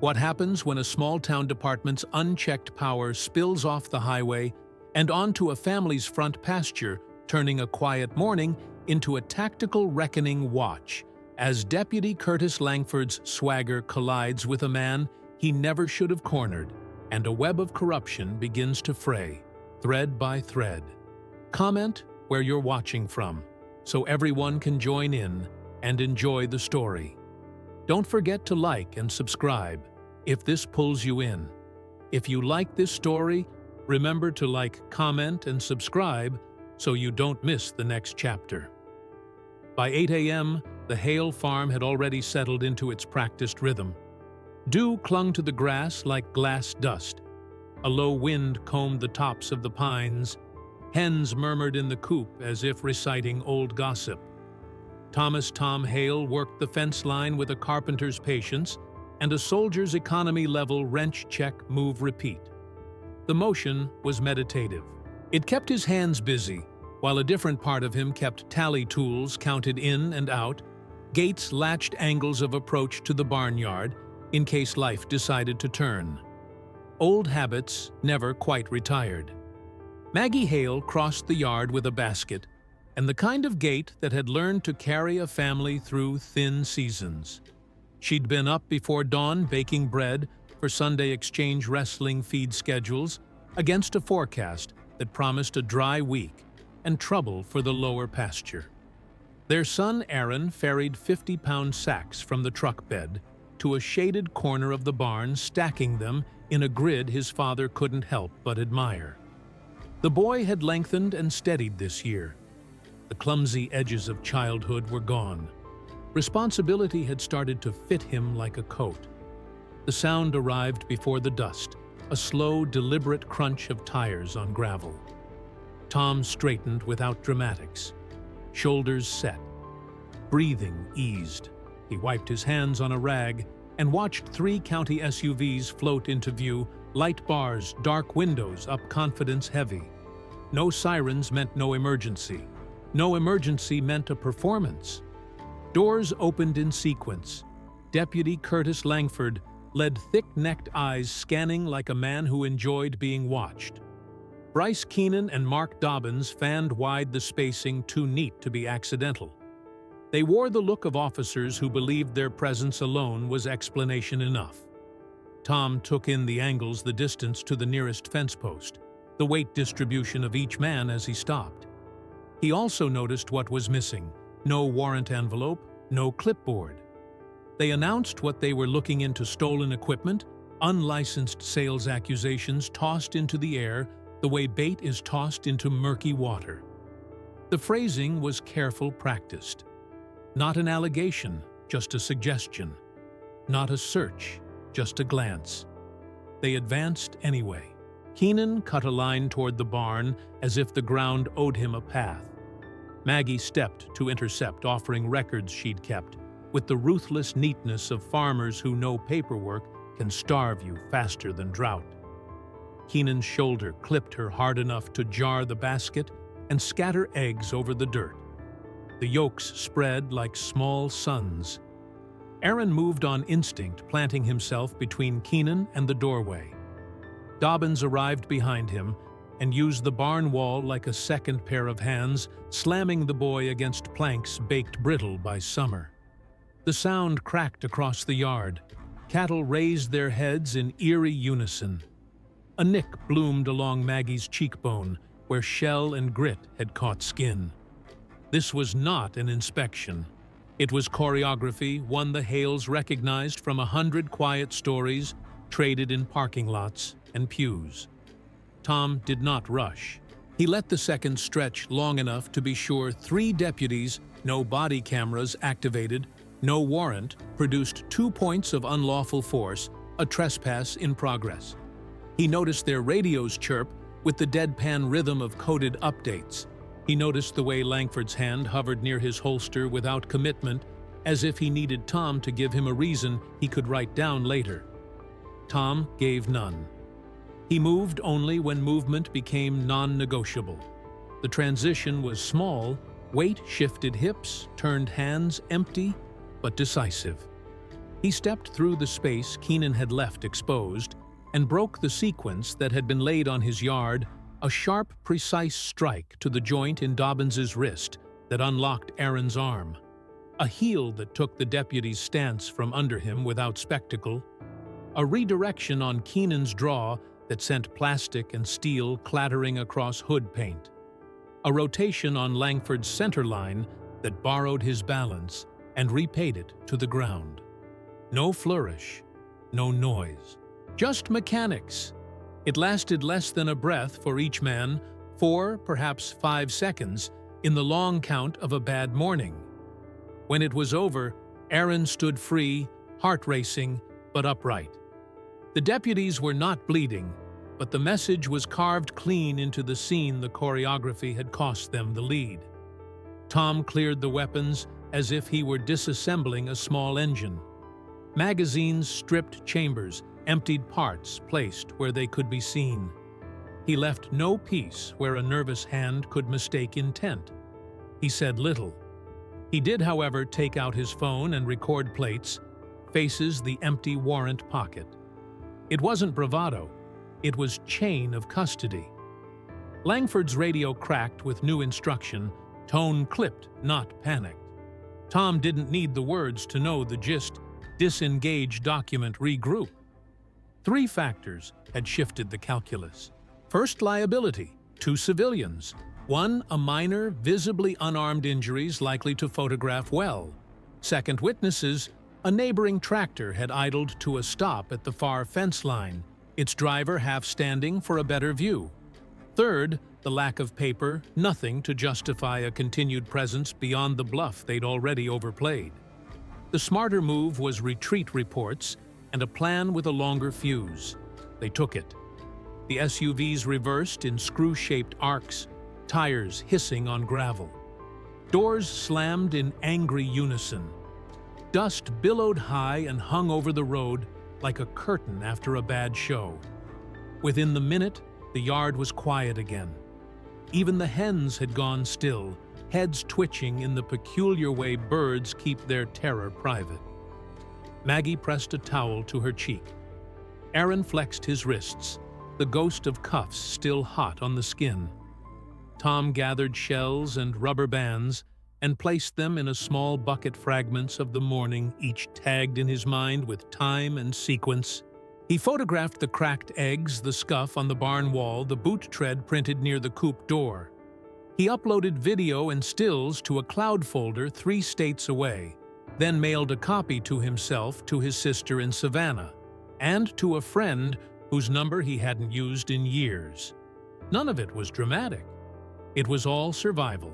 What happens when a small-town department's unchecked power spills off the highway and onto a family's front pasture, turning a quiet morning into a tactical reckoning watch, as Deputy Curtis Langford's swagger collides with a man he never should have cornered, and a web of corruption begins to fray, thread by thread. Comment where you're watching from, so everyone can join in and enjoy the story. Don't forget to like and subscribe if this pulls you in. If you like this story, remember to like, comment, and subscribe so you don't miss the next chapter. By 8 a.m., the Hale farm had already settled into its practiced rhythm. Dew clung to the grass like glass dust. A low wind combed the tops of the pines. Hens murmured in the coop as if reciting old gossip. Thomas Tom Hale worked the fence line with a carpenter's patience and a soldier's economy-level wrench check move repeat. The motion was meditative. It kept his hands busy, while a different part of him kept tally tools counted in and out. Gates latched angles of approach to the barnyard in case life decided to turn. Old habits never quite retired. Maggie Hale crossed the yard with a basket and the kind of gait that had learned to carry a family through thin seasons. She'd been up before dawn baking bread for Sunday exchange wrestling feed schedules against a forecast that promised a dry week and trouble for the lower pasture. Their son Aaron ferried 50-pound sacks from the truck bed to a shaded corner of the barn, stacking them in a grid his father couldn't help but admire. The boy had lengthened and steadied this year. The clumsy edges of childhood were gone. Responsibility had started to fit him like a coat. The sound arrived before the dust, a slow, deliberate crunch of tires on gravel. Tom straightened without dramatics, shoulders set. Breathing eased. He wiped his hands on a rag and watched 3 county SUVs float into view, light bars, dark windows up confidence heavy. No sirens meant no emergency. No emergency meant a performance. Doors opened in sequence. Deputy Curtis Langford led thick-necked eyes scanning like a man who enjoyed being watched. Bryce Keenan and Mark Dobbins fanned wide the spacing too neat to be accidental. They wore the look of officers who believed their presence alone was explanation enough. Tom took in the angles, the distance to the nearest fence post, the weight distribution of each man as he stopped. He also noticed what was missing: no warrant envelope, no clipboard. They announced what they were looking into: stolen equipment, unlicensed sales accusations tossed into the air the way bait is tossed into murky water. The phrasing was careful, practiced. Not an allegation, just a suggestion. Not a search, just a glance. They advanced anyway. Keenan cut a line toward the barn as if the ground owed him a path. Maggie stepped to intercept, offering records she'd kept, with the ruthless neatness of farmers who know paperwork can starve you faster than drought. Keenan's shoulder clipped her hard enough to jar the basket and scatter eggs over the dirt. The yolks spread like small suns. Aaron moved on instinct, planting himself between Keenan and the doorway. Dobbins arrived behind him and used the barn wall like a second pair of hands, slamming the boy against planks baked brittle by summer. The sound cracked across the yard. Cattle raised their heads in eerie unison. A nick bloomed along Maggie's cheekbone, where shell and grit had caught skin. This was not an inspection. It was choreography, one the Hales recognized from 100 quiet stories traded in parking lots and pews. Tom did not rush. He let the seconds stretch long enough to be sure 3 deputies, no body cameras activated, no warrant, produced 2 points of unlawful force, a trespass in progress. He noticed their radios chirp with the deadpan rhythm of coded updates. He noticed the way Langford's hand hovered near his holster without commitment, as if he needed Tom to give him a reason he could write down later. Tom gave none. He moved only when movement became non-negotiable. The transition was small, weight shifted hips, turned hands empty, but decisive. He stepped through the space Keenan had left exposed and broke the sequence that had been laid on his yard, a sharp, precise strike to the joint in Dobbins's wrist that unlocked Aaron's arm. A heel that took the deputy's stance from under him without spectacle. A redirection on Keenan's draw that sent plastic and steel clattering across hood paint. A rotation on Langford's center line that borrowed his balance and repaid it to the ground. No flourish, no noise, just mechanics. It lasted less than a breath for each man, 4, perhaps 5 seconds, in the long count of a bad morning. When it was over, Aaron stood free, heart racing, but upright. The deputies were not bleeding, but the message was carved clean into the scene the choreography had cost them the lead. Tom cleared the weapons as if he were disassembling a small engine. Magazines stripped chambers, emptied parts placed where they could be seen. He left no piece where a nervous hand could mistake intent. He said little. He did, however, take out his phone and record plates, faces the empty warrant pocket. It wasn't bravado. It was chain of custody. Langford's radio cracked with new instruction, tone clipped, not panicked. Tom didn't need the words to know the gist. Disengage document regroup. 3 factors had shifted the calculus. First, liability, 2 civilians. 1, a minor, visibly unarmed injuries likely to photograph well. Second, witnesses, a neighboring tractor had idled to a stop at the far fence line, its driver half standing for a better view. Third, the lack of paper, nothing to justify a continued presence beyond the bluff they'd already overplayed. The smarter move was retreat reports and a plan with a longer fuse. They took it. The SUVs reversed in screw-shaped arcs, tires hissing on gravel. Doors slammed in angry unison. Dust billowed high and hung over the road like a curtain after a bad show. Within the minute, the yard was quiet again. Even the hens had gone still, heads twitching in the peculiar way birds keep their terror private. Maggie pressed a towel to her cheek. Aaron flexed his wrists, the ghost of cuffs still hot on the skin. Tom gathered shells and rubber bands and placed them in a small bucket fragments of the morning, each tagged in his mind with time and sequence. He photographed the cracked eggs, the scuff on the barn wall, the boot tread printed near the coop door. He uploaded video and stills to a cloud folder 3 states away, then mailed a copy to himself, to his sister in Savannah, and to a friend whose number he hadn't used in years. None of it was dramatic. It was all survival.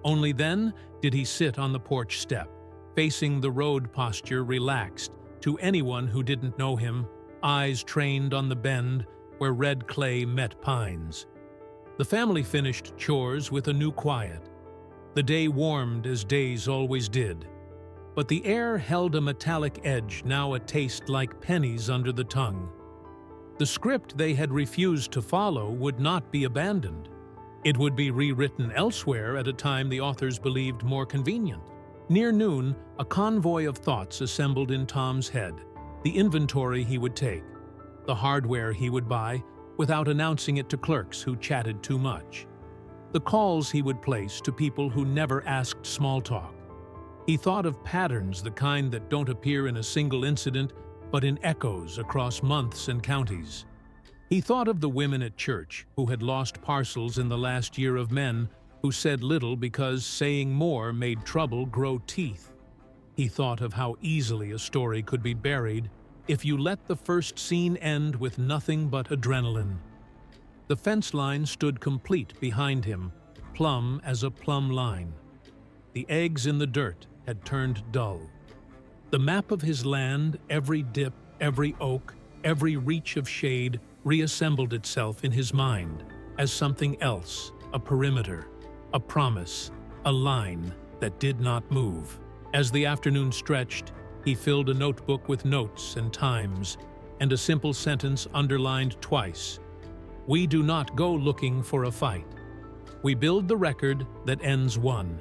Only then did he sit on the porch step, facing the road posture relaxed, to anyone who didn't know him, eyes trained on the bend where red clay met pines. The family finished chores with a new quiet. The day warmed as days always did, but the air held a metallic edge, now a taste like pennies under the tongue. The script they had refused to follow would not be abandoned. It would be rewritten elsewhere at a time the authors believed more convenient. Near noon, a convoy of thoughts assembled in Tom's head. The inventory he would take, the hardware he would buy, without announcing it to clerks who chatted too much. The calls he would place to people who never asked small talk. He thought of patterns, the kind that don't appear in a single incident, but in echoes across months and counties. He thought of the women at church who had lost parcels in the last year, of men who said little because saying more made trouble grow teeth. He thought of how easily a story could be buried if you let the first scene end with nothing but adrenaline. The fence line stood complete behind him, plumb as a plumb line. The eggs in the dirt had turned dull. The map of his land, every dip, every oak, every reach of shade, reassembled itself in his mind as something else, a perimeter, a promise, a line that did not move. As the afternoon stretched, he filled a notebook with notes and times, and a simple sentence underlined twice. We do not go looking for a fight. We build the record that ends one.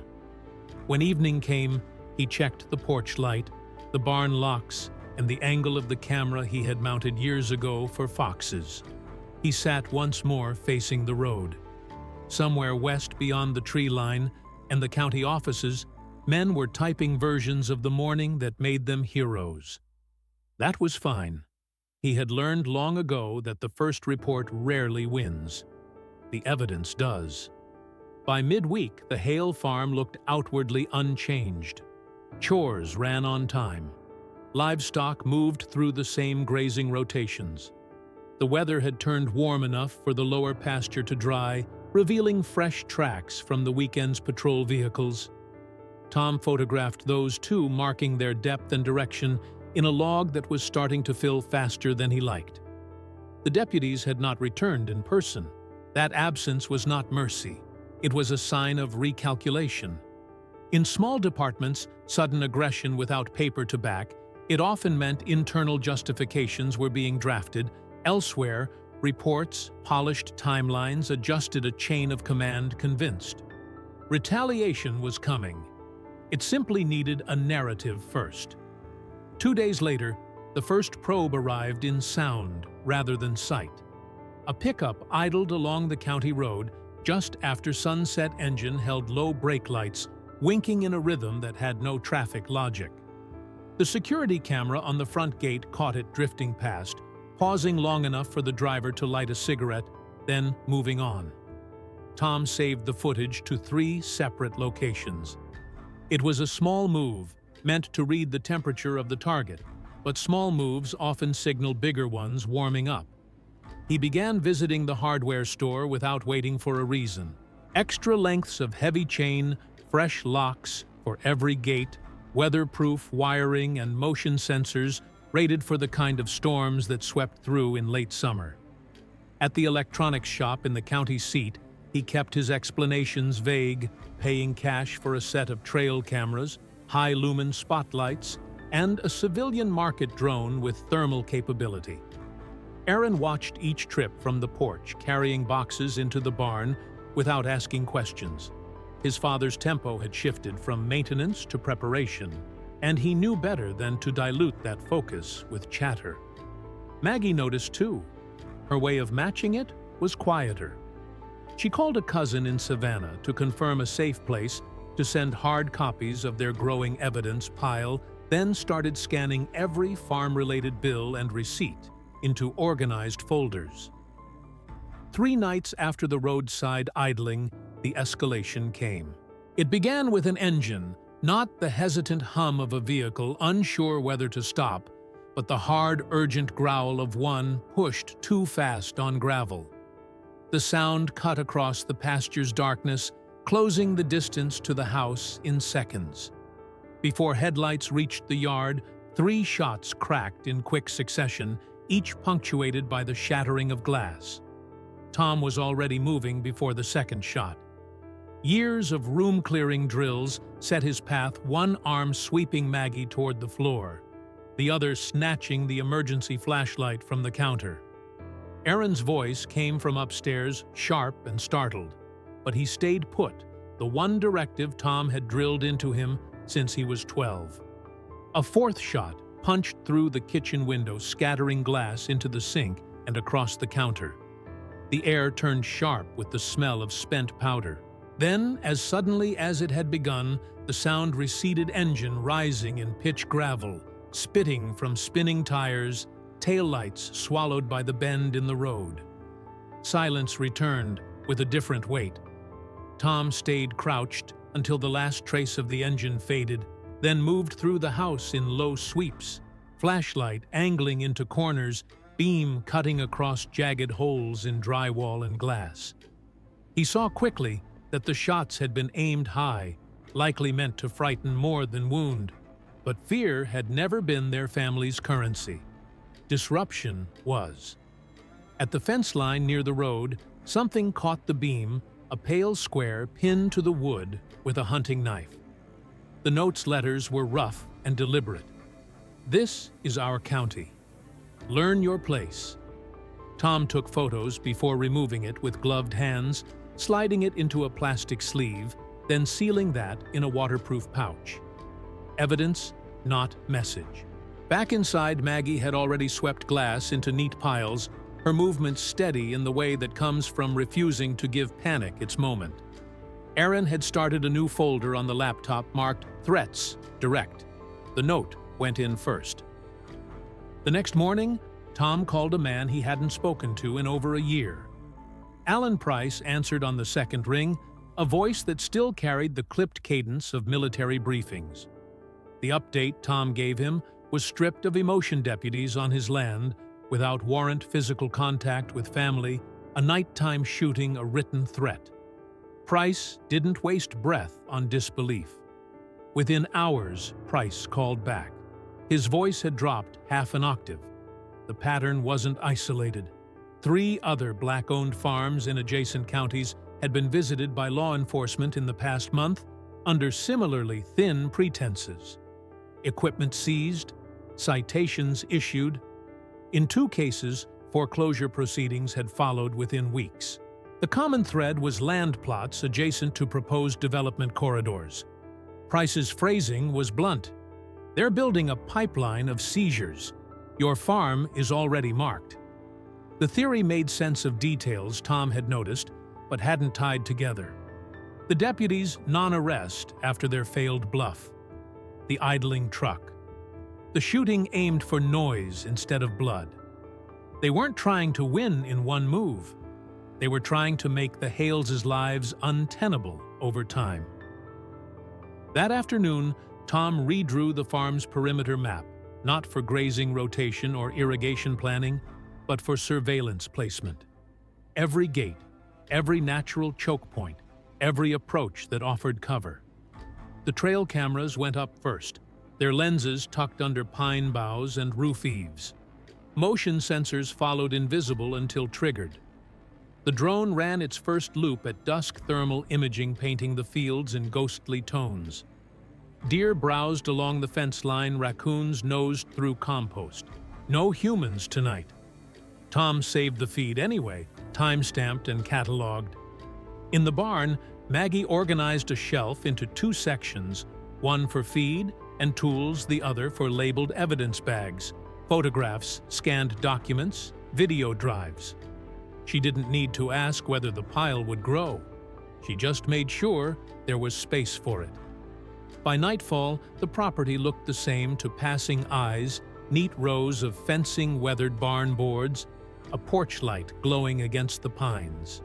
When evening came, he checked the porch light, the barn locks, and the angle of the camera he had mounted years ago for foxes. He sat once more facing the road. Somewhere west beyond the tree line and the county offices, men were typing versions of the morning that made them heroes. That was fine. He had learned long ago that the first report rarely wins. The evidence does. By midweek, the Hale farm looked outwardly unchanged. Chores ran on time. Livestock moved through the same grazing rotations. The weather had turned warm enough for the lower pasture to dry, revealing fresh tracks from the weekend's patrol vehicles. Tom photographed those too, marking their depth and direction in a log that was starting to fill faster than he liked. The deputies had not returned in person. That absence was not mercy. It was a sign of recalculation. In small departments, sudden aggression without paper to back, it often meant internal justifications were being drafted. Elsewhere, reports, polished timelines adjusted a chain of command convinced. Retaliation was coming. It simply needed a narrative first. 2 days later, the first probe arrived in sound rather than sight. A pickup idled along the county road just after sunset engine held low brake lights, winking in a rhythm that had no traffic logic. The security camera on the front gate caught it drifting past, pausing long enough for the driver to light a cigarette, then moving on. Tom saved the footage to 3 separate locations. It was a small move, meant to read the temperature of the target, but small moves often signal bigger ones warming up. He began visiting the hardware store without waiting for a reason. Extra lengths of heavy chain, fresh locks for every gate, weatherproof wiring and motion sensors rated for the kind of storms that swept through in late summer. At the electronics shop in the county seat, he kept his explanations vague, paying cash for a set of trail cameras, high-lumen spotlights, and a civilian market drone with thermal capability. Aaron watched each trip from the porch, carrying boxes into the barn without asking questions. His father's tempo had shifted from maintenance to preparation, and he knew better than to dilute that focus with chatter. Maggie noticed too. Her way of matching it was quieter. She called a cousin in Savannah to confirm a safe place to send hard copies of their growing evidence pile, then started scanning every farm-related bill and receipt into organized folders. 3 nights after the roadside idling, the escalation came. It began with an engine, not the hesitant hum of a vehicle unsure whether to stop, but the hard, urgent growl of one pushed too fast on gravel. The sound cut across the pasture's darkness, closing the distance to the house in seconds. Before headlights reached the yard, 3 shots cracked in quick succession, each punctuated by the shattering of glass. Tom was already moving before the second shot. Years of room-clearing drills set his path, one arm sweeping Maggie toward the floor, the other snatching the emergency flashlight from the counter. Aaron's voice came from upstairs, sharp and startled, but he stayed put, the one directive Tom had drilled into him since he was 12. A 4th shot punched through the kitchen window, scattering glass into the sink and across the counter. The air turned sharp with the smell of spent powder. Then, as suddenly as it had begun, the sound receded, engine rising in pitch gravel, spitting from spinning tires, taillights swallowed by the bend in the road. Silence returned with a different weight. Tom stayed crouched until the last trace of the engine faded, then moved through the house in low sweeps, flashlight angling into corners, beam cutting across jagged holes in drywall and glass. He saw quickly that the shots had been aimed high, likely meant to frighten more than wound, but fear had never been their family's currency. Disruption was. At the fence line near the road, something caught the beam, a pale square pinned to the wood with a hunting knife. The note's letters were rough and deliberate. "This is our county. Learn your place." Tom took photos before removing it with gloved hands, sliding it into a plastic sleeve, then sealing that in a waterproof pouch. Evidence not message. Back inside, Maggie had already swept glass into neat piles, her movements steady in the way that comes from refusing to give panic its moment. Aaron had started a new folder on the laptop marked Threats, Direct. The note went in first. The next morning, Tom called a man he hadn't spoken to in over a year. Alan Price answered on the second ring, a voice that still carried the clipped cadence of military briefings. The update Tom gave him was stripped of emotion deputies on his land, without warrant physical contact with family, a nighttime shooting a written threat. Price didn't waste breath on disbelief. Within hours, Price called back. His voice had dropped half an octave. The pattern wasn't isolated. 3 other Black-owned farms in adjacent counties had been visited by law enforcement in the past month under similarly thin pretenses. Equipment seized, citations issued. In 2 cases, foreclosure proceedings had followed within weeks. The common thread was land plots adjacent to proposed development corridors. Price's phrasing was blunt. They're building a pipeline of seizures. Your farm is already marked. The theory made sense of details Tom had noticed, but hadn't tied together. The deputies' non-arrest after their failed bluff. The idling truck. The shooting aimed for noise instead of blood. They weren't trying to win in one move. They were trying to make the Hales' lives untenable over time. That afternoon, Tom redrew the farm's perimeter map, not for grazing rotation or irrigation planning, but for surveillance placement. Every gate, every natural choke point, every approach that offered cover. The trail cameras went up first, their lenses tucked under pine boughs and roof eaves. Motion sensors followed invisible until triggered. The drone ran its first loop at dusk, thermal imaging painting the fields in ghostly tones. Deer browsed along the fence line, raccoons nosed through compost. No humans tonight. Tom saved the feed anyway, time-stamped and cataloged. In the barn, Maggie organized a shelf into 2 sections, one for feed and tools, the other for labeled evidence bags, photographs, scanned documents, video drives. She didn't need to ask whether the pile would grow. She just made sure there was space for it. By nightfall, the property looked the same to passing eyes, neat rows of fencing weathered barn boards, a porch light glowing against the pines.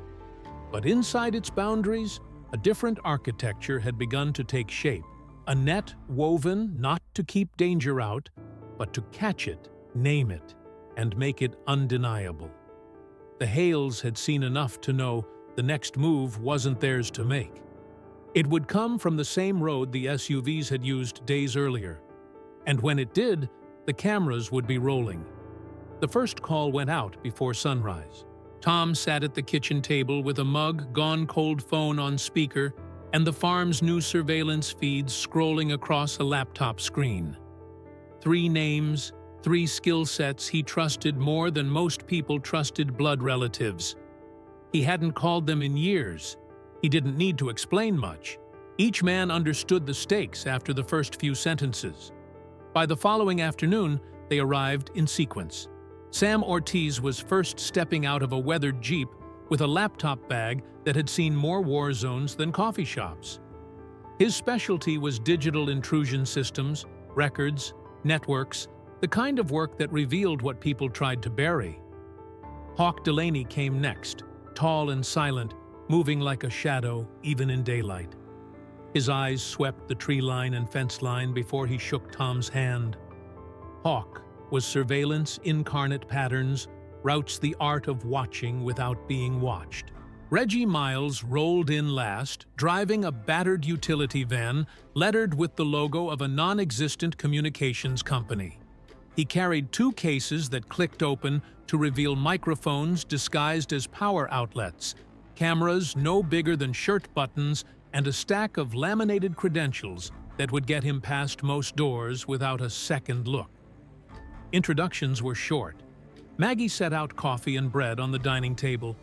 But inside its boundaries, a different architecture had begun to take shape, a net woven not to keep danger out, but to catch it, name it, and make it undeniable. The Hales had seen enough to know the next move wasn't theirs to make. It would come from the same road the SUVs had used days earlier. And when it did, the cameras would be rolling. The first call went out before sunrise. Tom sat at the kitchen table with a mug, gone-cold phone on speaker, and the farm's new surveillance feeds scrolling across a laptop screen. 3 names, 3 skill sets he trusted more than most people trusted blood relatives. He hadn't called them in years. He didn't need to explain much. Each man understood the stakes after the first few sentences. By the following afternoon, they arrived in sequence. Sam Ortiz was first stepping out of a weathered Jeep with a laptop bag that had seen more war zones than coffee shops. His specialty was digital intrusion systems, records, networks, the kind of work that revealed what people tried to bury. Hawk Delaney came next, tall and silent, moving like a shadow even in daylight. His eyes swept the tree line and fence line before he shook Tom's hand. Hawk was surveillance incarnate patterns, routes the art of watching without being watched. Reggie Miles rolled in last, driving a battered utility van lettered with the logo of a non-existent communications company. He carried 2 cases that clicked open to reveal microphones disguised as power outlets, cameras no bigger than shirt buttons, and a stack of laminated credentials that would get him past most doors without a second look. Introductions were short. Maggie set out coffee and bread on the dining table,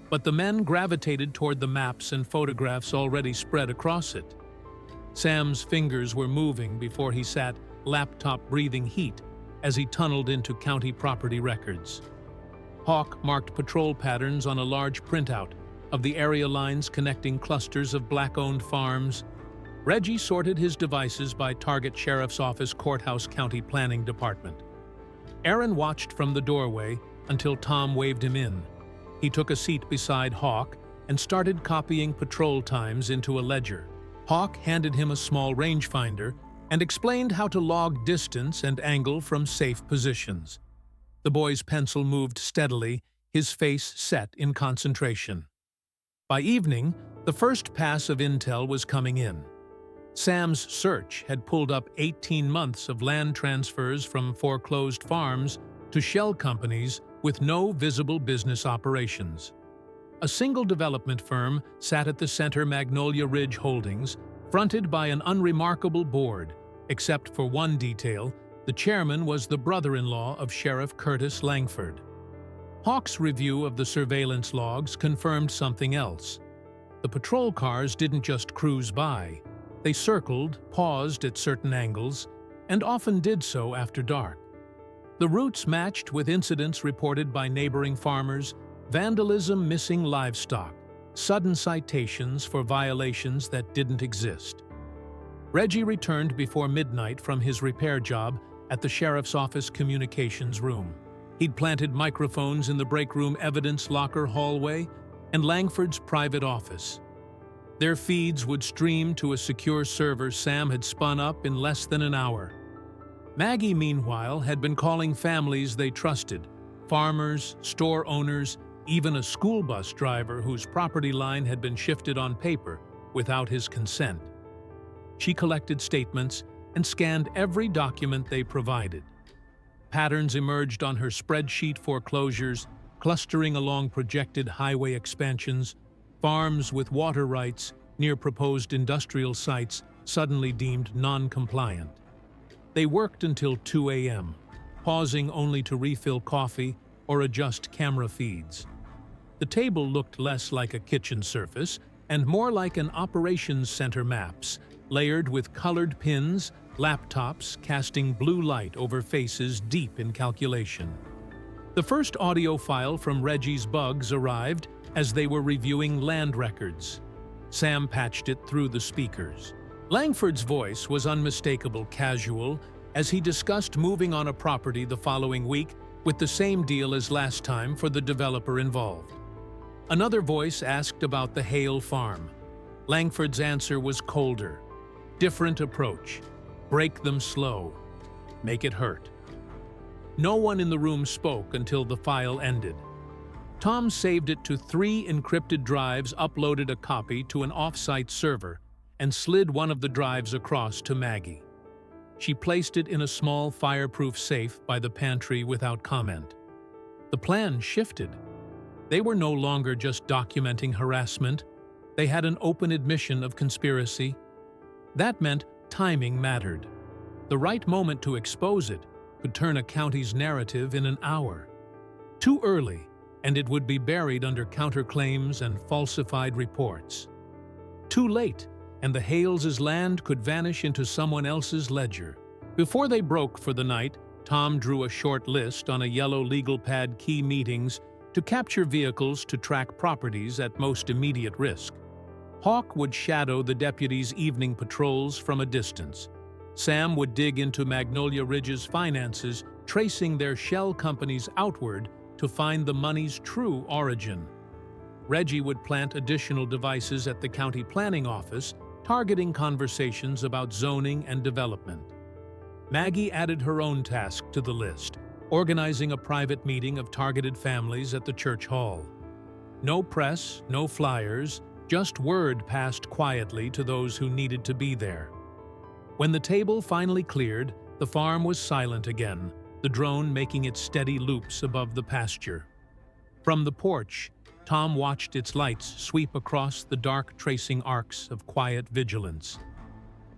but the men gravitated toward the maps and photographs already spread across it. Sam's fingers were moving before he sat laptop breathing heat as he tunneled into county property records. Hawk marked patrol patterns on a large printout of the area lines connecting clusters of black-owned farms. Reggie sorted his devices by target sheriff's office, courthouse, county planning department. Aaron watched from the doorway until Tom waved him in. He took a seat beside Hawk and started copying patrol times into a ledger. Hawk handed him a small rangefinder and explained how to log distance and angle from safe positions. The boy's pencil moved steadily, his face set in concentration. By evening, the first pass of intel was coming in. Sam's search had pulled up 18 months of land transfers from foreclosed farms to shell companies with no visible business operations. A single development firm sat at the center, Magnolia Ridge Holdings, fronted by an unremarkable board, except for one detail: the chairman was the brother-in-law of Sheriff Curtis Langford. Hawk's review of the surveillance logs confirmed something else. The patrol cars didn't just cruise by. They circled, paused at certain angles, and often did so after dark. The routes matched with incidents reported by neighboring farmers: vandalism, missing livestock, sudden citations for violations that didn't exist. Reggie returned before midnight from his repair job at the sheriff's office communications room. He'd planted microphones in the break room, evidence locker hallway, and Langford's private office. Their feeds would stream to a secure server Sam had spun up in less than an hour. Maggie, meanwhile, had been calling families they trusted: farmers, store owners, even a school bus driver whose property line had been shifted on paper without his consent. She collected statements and scanned every document they provided. Patterns emerged on her spreadsheet: foreclosures, clustering along projected highway expansions, farms with water rights near proposed industrial sites suddenly deemed non-compliant. They worked until 2 a.m., pausing only to refill coffee or adjust camera feeds. The table looked less like a kitchen surface and more like an operations center: maps, layered with colored pins, laptops casting blue light over faces deep in calculation. The first audio file from Reggie's bugs arrived as they were reviewing land records. Sam patched it through the speakers. Langford's voice was unmistakable, casual, as he discussed moving on a property the following week with the same deal as last time for the developer involved. Another voice asked about the Hale farm. Langford's answer was colder. Different approach. Break them slow. Make it hurt. No one in the room spoke until the file ended. Tom saved it to 3 encrypted drives, uploaded a copy to an off-site server, and slid one of the drives across to Maggie. She placed it in a small fireproof safe by the pantry without comment. The plan shifted. They were no longer just documenting harassment. They had an open admission of conspiracy. That meant timing mattered. The right moment to expose it could turn a county's narrative in an hour. Too early, and it would be buried under counterclaims and falsified reports. Too late, and the Hales' land could vanish into someone else's ledger. Before they broke for the night, Tom drew a short list on a yellow legal pad: key meetings to capture vehicles to track properties at most immediate risk. Hawk would shadow the deputies' evening patrols from a distance. Sam would dig into Magnolia Ridge's finances, tracing their shell companies outward to find the money's true origin. Reggie would plant additional devices at the county planning office, targeting conversations about zoning and development. Maggie added her own task to the list, organizing a private meeting of targeted families at the church hall. No press, no flyers, just word passed quietly to those who needed to be there. When the table finally cleared, the farm was silent again, the drone making its steady loops above the pasture. From the porch, Tom watched its lights sweep across the dark, tracing arcs of quiet vigilance.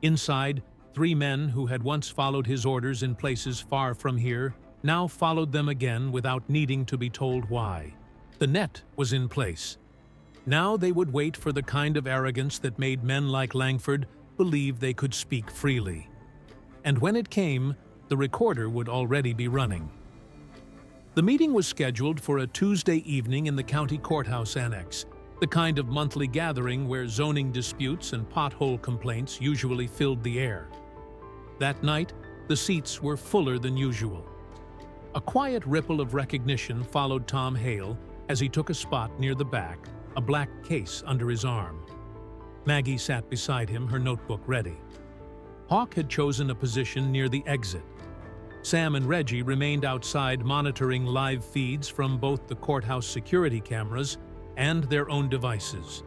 Inside, 3 men who had once followed his orders in places far from here now followed them again without needing to be told why. The net was in place. Now they would wait for the kind of arrogance that made men like Langford believe they could speak freely. and when it came, the recorder would already be running. The meeting was scheduled for a Tuesday evening in the county courthouse annex, the kind of monthly gathering where zoning disputes and pothole complaints usually filled the air. That night, the seats were fuller than usual. A quiet ripple of recognition followed Tom Hale as he took a spot near the back, a black case under his arm. Maggie sat beside him, her notebook ready. Hawk had chosen a position near the exit. Sam and Reggie remained outside monitoring live feeds from both the courthouse security cameras and their own devices.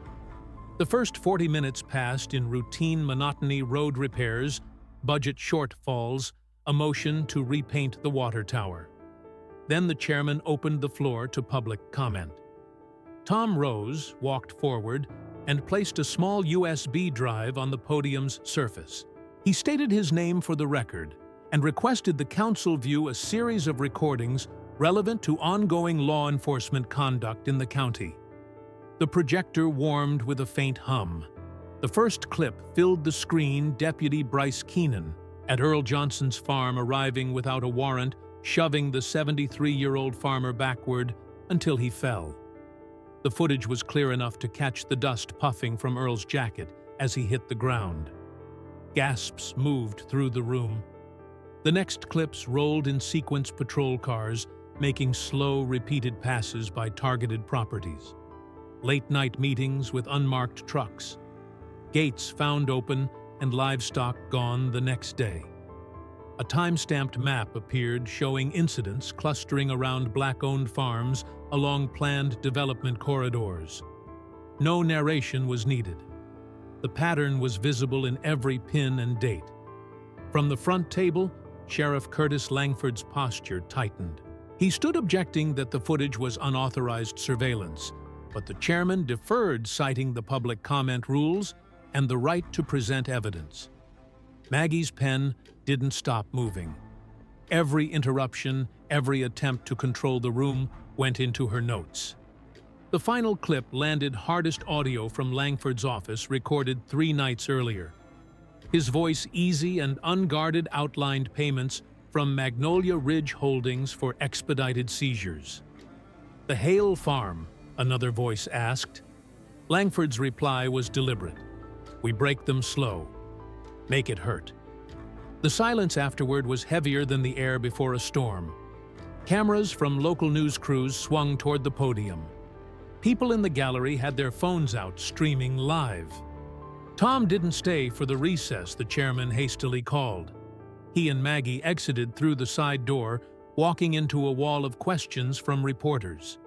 The first 40 minutes passed in routine monotony, road repairs, budget shortfalls, a motion to repaint the water tower. Then the chairman opened the floor to public comment. Tom rose, walked forward, and placed a small USB drive on the podium's surface. He stated his name for the record and requested the council view a series of recordings relevant to ongoing law enforcement conduct in the county. The projector warmed with a faint hum. The first clip filled the screen. Deputy Bryce Keenan at Earl Johnson's farm, arriving without a warrant, shoving the 73-year-old farmer backward until he fell. The footage was clear enough to catch the dust puffing from Earl's jacket as he hit the ground. Gasps moved through the room. The next clips rolled in sequence patrol cars, making slow, repeated passes by targeted properties. Late-night meetings with unmarked trucks. Gates found open and livestock gone the next day. A time-stamped map appeared showing incidents clustering around black-owned farms along planned development corridors. No narration was needed. The pattern was visible in every pin and date. From the front table, Sheriff Curtis Langford's posture tightened. He stood objecting that the footage was unauthorized surveillance, but the chairman deferred, citing the public comment rules and the right to present evidence. Maggie's pen didn't stop moving. Every interruption, every attempt to control the room went into her notes. The final clip landed hardest audio from Langford's office, recorded 3 nights earlier. His voice easy and unguarded, outlined payments from Magnolia Ridge Holdings for expedited seizures. "The Hale farm?" another voice asked. Langford's reply was deliberate. "We break them slow. Make it hurt." The silence afterward was heavier than the air before a storm. Cameras from local news crews swung toward the podium. People in the gallery had their phones out, streaming live. Tom didn't stay for the recess the chairman hastily called. He and Maggie exited through the side door, walking into a wall of questions from reporters.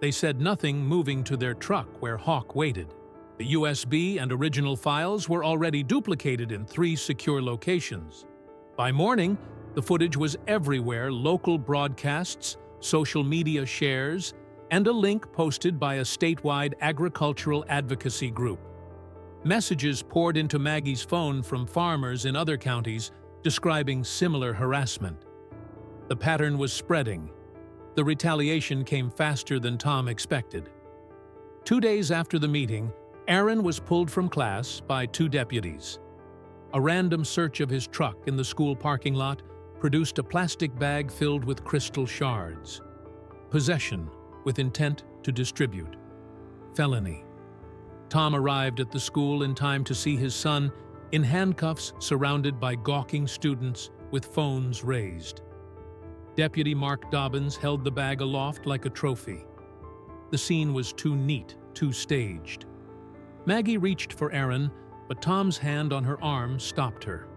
They said nothing, moving to their truck where Hawk waited. The USB and original files were already duplicated in 3 secure locations. By morning, the footage was everywhere: local broadcasts, social media shares, and a link posted by a statewide agricultural advocacy group. Messages poured into Maggie's phone from farmers in other counties describing similar harassment. The pattern was spreading. The retaliation came faster than Tom expected. 2 days after the meeting, Aaron was pulled from class by 2 deputies. A random search of his truck in the school parking lot produced a plastic bag filled with crystal shards. Possession with intent to distribute. Felony. Tom arrived at the school in time to see his son in handcuffs, surrounded by gawking students with phones raised. Deputy Mark Dobbins held the bag aloft like a trophy. The scene was too neat, too staged. Maggie reached for Aaron, but Tom's hand on her arm stopped her.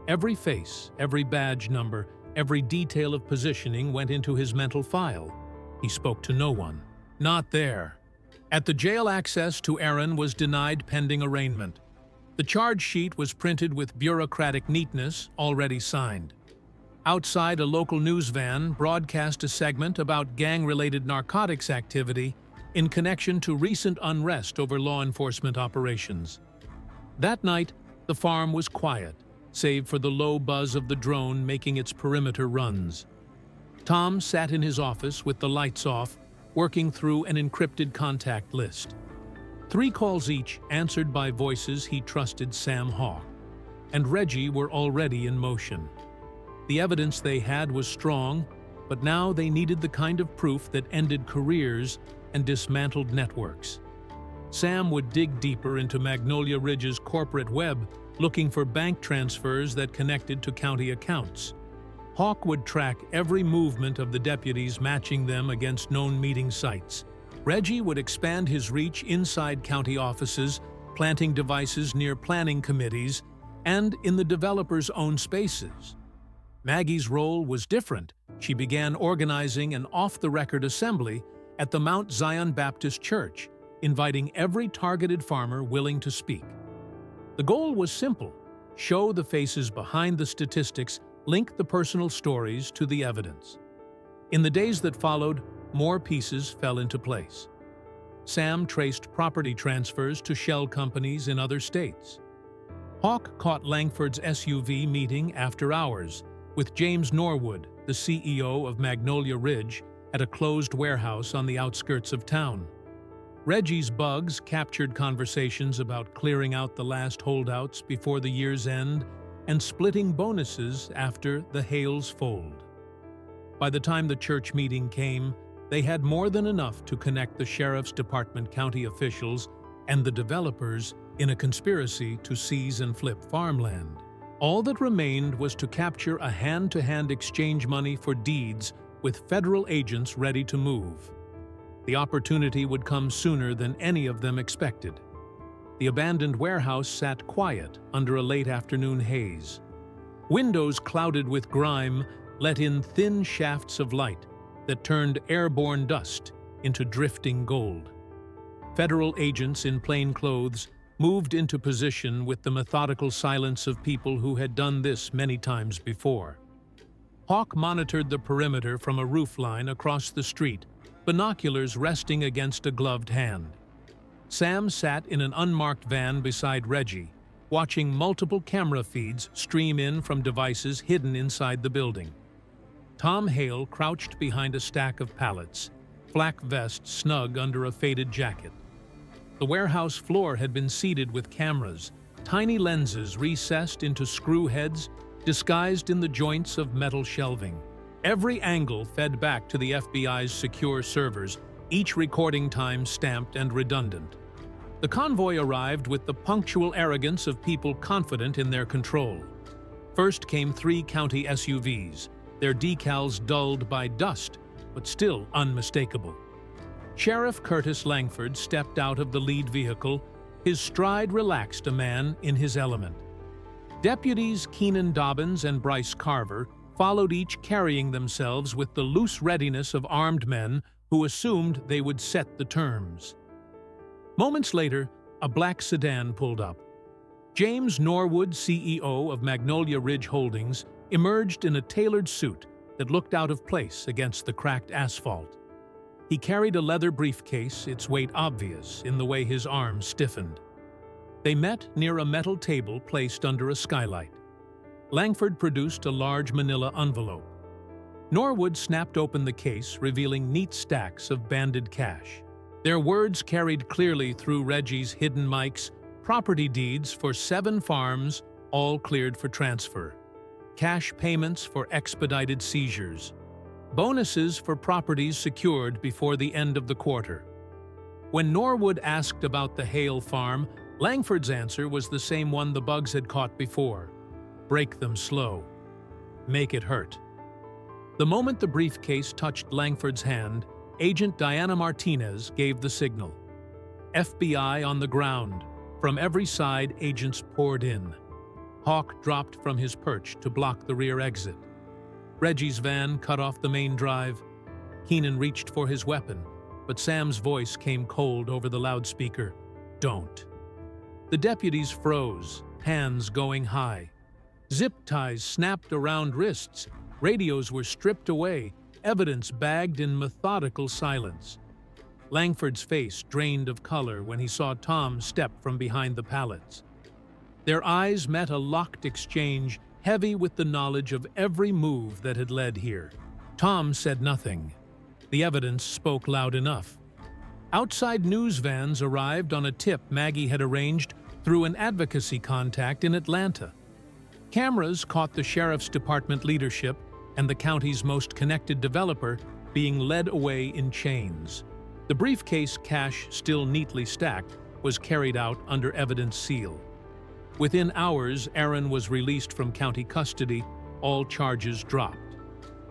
Every face, every badge number, every detail of positioning went into his mental file. He spoke to no one. Not there. At the jail, access to Aaron was denied pending arraignment. The charge sheet was printed with bureaucratic neatness, already signed. Outside, a local news van broadcast a segment about gang-related narcotics activity in connection to recent unrest over law enforcement operations. That night, the farm was quiet, save for the low buzz of the drone making its perimeter runs. Tom sat in his office with the lights off, working through an encrypted contact list. 3 calls each, answered by voices he trusted: Sam Hawk. and Reggie were already in motion. The evidence they had was strong, but now they needed the kind of proof that ended careers and dismantled networks. Sam would dig deeper into Magnolia Ridge's corporate web, looking for bank transfers that connected to county accounts. Hawk would track every movement of the deputies, matching them against known meeting sites. Reggie would expand his reach inside county offices, planting devices near planning committees and in the developers' own spaces. Maggie's role was different. She began organizing an off-the-record assembly at the Mount Zion Baptist Church, inviting every targeted farmer willing to speak. The goal was simple: show the faces behind the statistics, link the personal stories to the evidence. In the days that followed, more pieces fell into place. Sam traced property transfers to shell companies in other states. Hawk caught Langford's SUV meeting after hours with James Norwood, the CEO of Magnolia Ridge, at a closed warehouse on the outskirts of town. Reggie's bugs captured conversations about clearing out the last holdouts before the year's end and splitting bonuses after the Hales fold. By the time the church meeting came, they had more than enough to connect the sheriff's department, county officials, and the developers in a conspiracy to seize and flip farmland. All that remained was to capture a hand-to-hand exchange money for deeds with federal agents ready to move. The opportunity would come sooner than any of them expected. The abandoned warehouse sat quiet under a late afternoon haze. Windows clouded with grime let in thin shafts of light that turned airborne dust into drifting gold. Federal agents in plain clothes moved into position with the methodical silence of people who had done this many times before. Hawk monitored the perimeter from a roofline across the street, binoculars resting against a gloved hand. Sam sat in an unmarked van beside Reggie, watching multiple camera feeds stream in from devices hidden inside the building. Tom Hale crouched behind a stack of pallets, flak vest snug under a faded jacket. The warehouse floor had been seeded with cameras, tiny lenses recessed into screw heads, disguised in the joints of metal shelving. Every angle fed back to the FBI's secure servers, each recording time stamped and redundant. The convoy arrived with the punctual arrogance of people confident in their control. First came 3 county SUVs, their decals dulled by dust, but still unmistakable. Sheriff Curtis Langford stepped out of the lead vehicle, his stride relaxed, a man in his element. Deputies Keenan Dobbins and Bryce Carver followed, each carrying themselves with the loose readiness of armed men who assumed they would set the terms. Moments later, a black sedan pulled up. James Norwood, CEO of Magnolia Ridge Holdings, emerged in a tailored suit that looked out of place against the cracked asphalt. He carried a leather briefcase, its weight obvious in the way his arms stiffened. They met near a metal table placed under a skylight. Langford produced a large manila envelope. Norwood snapped open the case, revealing neat stacks of banded cash. Their words carried clearly through Reggie's hidden mics: property deeds for 7 farms, all cleared for transfer. Cash payments for expedited seizures. Bonuses for properties secured before the end of the quarter. When Norwood asked about the Hale farm, Langford's answer was the same one the bugs had caught before: break them slow. Make it hurt. The moment the briefcase touched Langford's hand, Agent Diana Martinez gave the signal. FBI on the ground. From every side, agents poured in. Hawk dropped from his perch to block the rear exit. Reggie's van cut off the main drive. Keenan reached for his weapon, but Sam's voice came cold over the loudspeaker. Don't. The deputies froze, hands going high. Zip ties snapped around wrists. Radios were stripped away, evidence bagged in methodical silence. Langford's face drained of color when he saw Tom step from behind the pallets. Their eyes met a locked exchange, heavy with the knowledge of every move that had led here. Tom said nothing. The evidence spoke loud enough. Outside news vans arrived on a tip Maggie had arranged through an advocacy contact in Atlanta. Cameras caught the sheriff's department leadership and the county's most connected developer being led away in chains. The briefcase cash, still neatly stacked, was carried out under evidence seal. Within hours, Aaron was released from county custody, all charges dropped.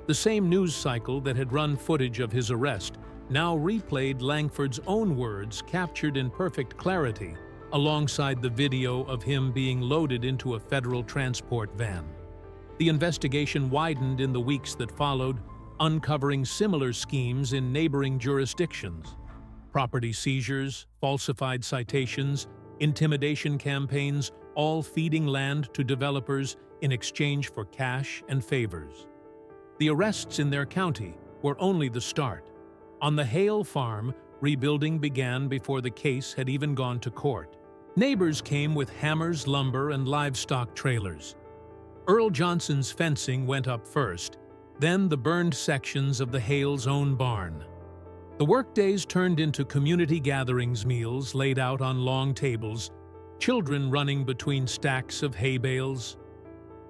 The same news cycle that had run footage of his arrest now replayed Langford's own words captured in perfect clarity, alongside the video of him being loaded into a federal transport van. The investigation widened in the weeks that followed, uncovering similar schemes in neighboring jurisdictions. Property seizures, falsified citations, intimidation campaigns, all feeding land to developers in exchange for cash and favors. The arrests in their county were only the start. On the Hale farm, rebuilding began before the case had even gone to court. Neighbors came with hammers, lumber, and livestock trailers. Earl Johnson's fencing went up first, then the burned sections of the Hales' own barn. The workdays turned into community gatherings, meals laid out on long tables, children running between stacks of hay bales.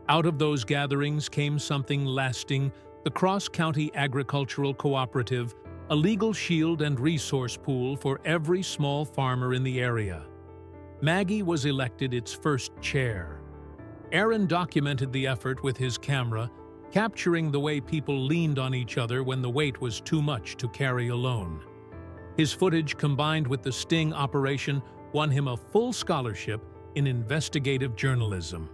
Out of those gatherings came something lasting: the Cross-County Agricultural Cooperative, a legal shield and resource pool for every small farmer in the area. Maggie was elected its first chair. Aaron documented the effort with his camera, capturing the way people leaned on each other when the weight was too much to carry alone. His footage, combined with the sting operation, won him a full scholarship in investigative journalism.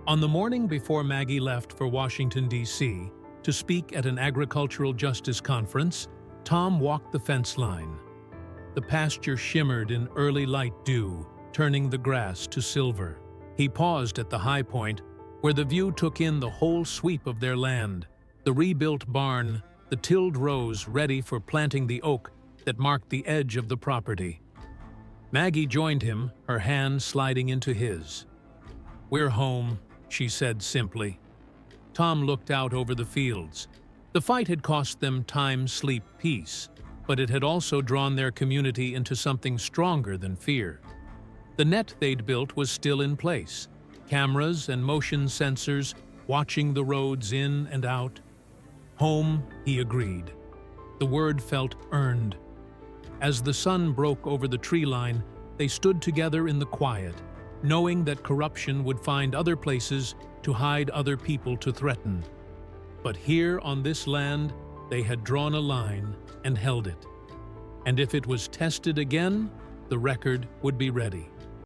On the morning before Maggie left for Washington, D.C., to speak at an agricultural justice conference, Tom walked the fence line. The pasture shimmered in early light dew, turning the grass to silver. He paused at the high point, where the view took in the whole sweep of their land, the rebuilt barn, the tilled rows ready for planting the oak that marked the edge of the property. Maggie joined him, her hand sliding into his. "We're home," she said simply. Tom looked out over the fields. The fight had cost them time, sleep, peace, but it had also drawn their community into something stronger than fear. The net they'd built was still in place, cameras and motion sensors watching the roads in and out. Home, he agreed. The word felt earned. As the sun broke over the tree line, they stood together in the quiet, knowing that corruption would find other places to hide, other people to threaten. But here on this land, they had drawn a line and held it. And if it was tested again, the record would be ready.